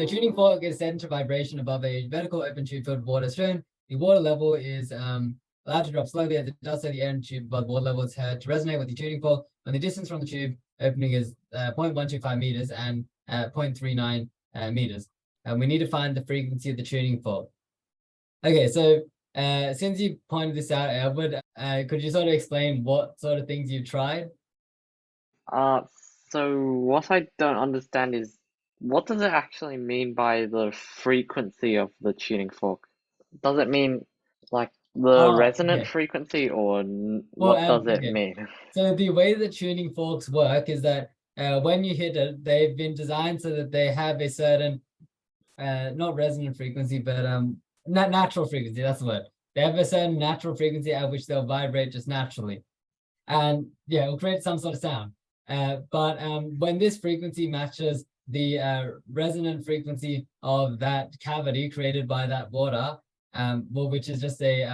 the tuning fork is set into vibration above a vertical open tube filled with water shown. The water level is allowed to drop slowly as it does so. The air in the tube above water level is heard to resonate with the tuning fork when the distance from the tube opening is 0.125 meters and 0.39 meters. And we need to find the frequency of the tuning fork. Okay, so since you pointed this out, Edward, could you sort of explain what sort of things you've tried? So what I don't understand is, what does it actually mean by the frequency of the tuning fork? Does it mean like the resonant Okay. frequency, or Well, what does it okay. mean? So the way that tuning forks work is that when you hit it, they've been designed so that they have a certain, not resonant frequency, but natural frequency. That's the word. They have a certain natural frequency at which they'll vibrate just naturally, and yeah, it'll create some sort of sound. But when this frequency matches the resonant frequency of that cavity created by that water, well, which is just a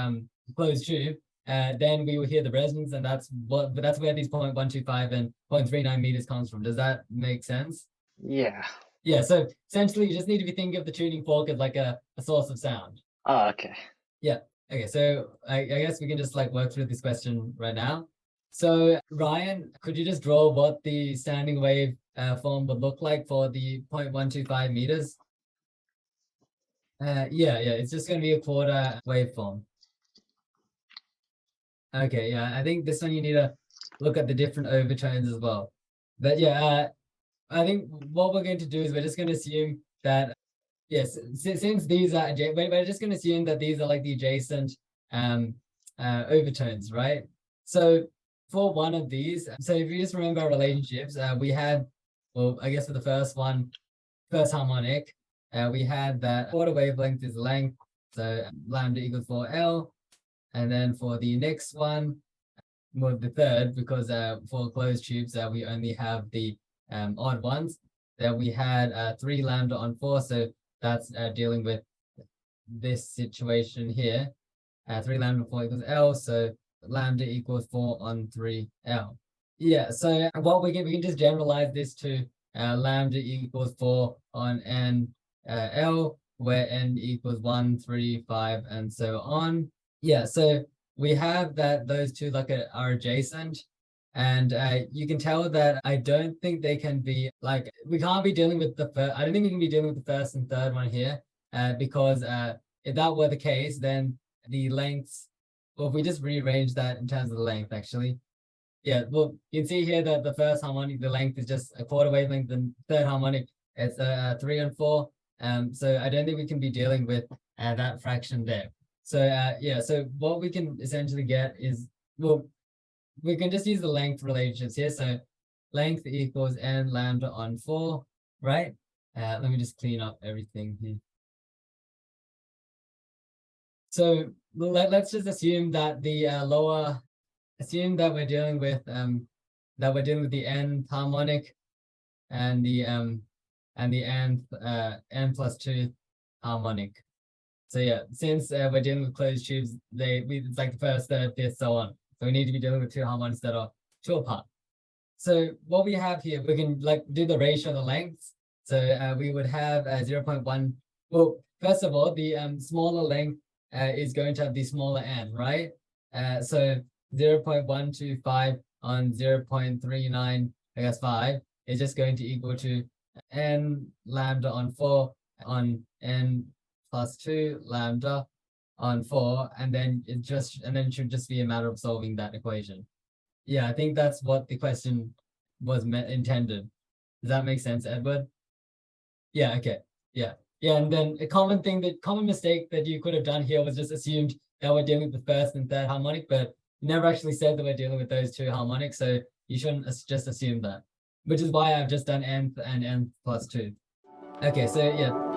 closed tube, then we will hear the resonance, and that's where these 0.125 and 0.39 meters comes from. Does that make sense? Yeah. Yeah. So essentially, you just need to be thinking of the tuning fork as like a source of sound. Oh, okay. Yeah. Okay. So I guess we can just like work through this question right now. So Ryan, could you just draw what the standing wave form would look like for the 0.125 meters? Yeah, it's just going to be a quarter waveform. Okay, yeah, I think this one you need to look at the different overtones as well. But yeah, I think what we're going to do is we're just going to assume that, yes, since these are, we're just going to assume that these are like the adjacent overtones, right? So for one of these, so if you just remember our relationships, we had, well, I guess for the first one, first harmonic, we had that quarter wavelength is length, so lambda equals 4L. And then for the next one, well, the third, because for closed tubes, we only have the odd ones, that we had 3 lambda on 4. So that's dealing with this situation here. 3 lambda 4 equals L. So lambda equals 4 on 3L. Yeah, so what we can just generalize this to lambda equals 4 on N L, where N equals 1, 3, 5, and so on. Yeah, so we have that those two like are adjacent, and you can tell that I don't think they can be like, we can't be dealing with the first. I don't think we can be dealing with the first and third one here, because if that were the case, then the lengths, well, if we just rearrange that in terms of the length, actually, yeah, well, you can see here that the first harmonic, the length is just a quarter wavelength, the third harmonic, it's 3 and 4. So I don't think we can be dealing with that fraction there. So yeah, so what we can essentially get is, well, we can just use the length relationships here. So length equals N lambda on 4, right? Let me just clean up everything here. So let's just assume that the assume that we're dealing with the nth harmonic and the n plus 2 harmonic. So yeah, since we're dealing with closed tubes, it's like the first, third, fifth, so on. So we need to be dealing with 2 harmonics that are 2 apart. So what we have here, we can like do the ratio of the lengths. So we would have 0.1. Well, first of all, the smaller length is going to have the smaller n, right? So 0.125 on 0.39, I guess 5, is just going to equal to n lambda on 4 on n plus 2 lambda on 4, and then it should just be a matter of solving that equation. Yeah, I think that's what the question was intended. Does that make sense, Edward? Yeah, okay. Yeah. And then a common mistake that you could have done here was just assumed that we're dealing with the first and third harmonic, but never actually said that we're dealing with those 2 harmonics. So you shouldn't just assume that, which is why I've just done nth and n plus 2. Okay, so yeah.